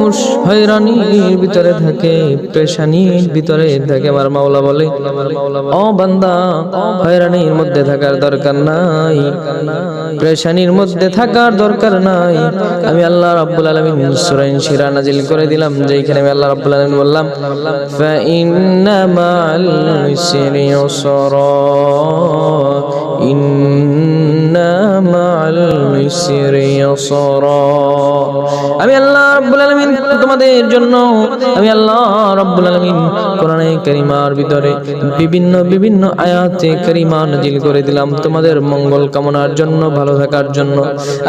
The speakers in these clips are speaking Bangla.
মানুষ হয়রানির ভিতরে থাকে, পেরেশানির ভিতরে থাকে, আমার মাওলা বলে ও বান্দা হয়রানির মধ্যে থাকার দরকার নাই, পেরেশানির মধ্যে থাকার দরকার নাই। আমি আল্লাহ রাব্বুল আলামিন সূরা ইনশিরা নাজিল করে দিলাম, যেখানে আমি আল্লাহ রাব্বুল আলামিন বললাম ফা ইন্না মা'আল ইসরি ইউসরা, ইন্না মা'আল ইসরি ইউসরা। আমি আল্লাহ রাব্বুল আলামিন তোমাদের জন্য, আমি আল্লাহ রাব্বুল আলামিন কোরআনে কারীমার ভিতরে বিভিন্ন বিভিন্ন আয়াতে কারীমা নাজিল করে দিলাম তোমাদের মঙ্গল কামনার জন্য, ভালো থাকার জন্য।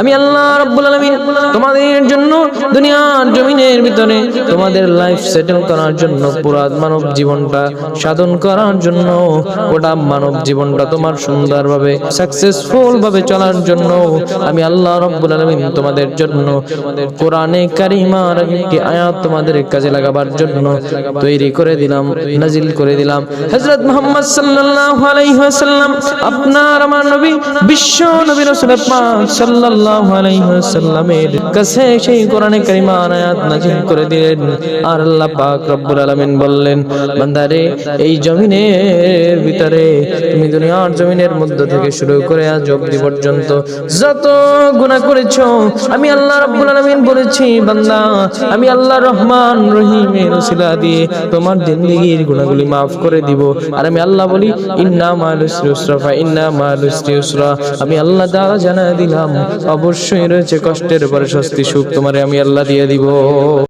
আমি আল্লাহ রাব্বুল আলামিন তোমাদের জন্য দুনিয়ার জমিনের ভিতরে তোমাদের লাইফ সেটেল করার জন্য, পুরো মানব জীবনটা সাধন করার জন্য, গোটা মানব জীবনটা তোমার সুন্দরভাবে সাকসেসফুল ভাবে চলার জন্য আমি আল্লাহ রাব্বুল আলামিন তোমাদের জন্য কোরআনে কারীমার একটি আয়াত তোমাদের কাজে লাগাবার জন্য তৈরি করে দিলাম, নাজিল করে দিলাম। হযরত মুহাম্মদ সাল্লাল্লাহু আলাইহি ওয়াসাল্লাম আপনার আমার নবী, বিশ্ব নবী রাসূল পাক সাল্লাল্লাহু আলাইহি ওয়াসাল্লামের কাছে সেই কোরআনে কারীমার আয়াত নাজিল করে দিলেন। আর আল্লাহ পাক রব্বুল আলামিন বললেন, বান্দারে এই জমিনের ভিতরে তুমি দুনিয়ার জমিনের মধ্য থেকে শুরু করে আজ অবধি পর্যন্ত যত গুনাহ করেছো, আমি আল্লাহ রাব্বুল আলামিন বলেছি বান্দা আমি আল্লাহ রহমান রহিমের ওসিলা দিয়ে তোমার জিন্দেগীর গুনাহগুলি maaf করে দিব। আর আমি আল্লাহ বলি ইন্না মা'আল উসরি ইউসরা, ফা ইন্না মা'আল উসরি ইউসরা। আমি আল্লাহ তাআলা জানায় দিলাম অবশ্যই রয়েছে কষ্টের পরে স্বস্তি সুখ, তোমারে আমি আল্লাহ দিয়ে দিব।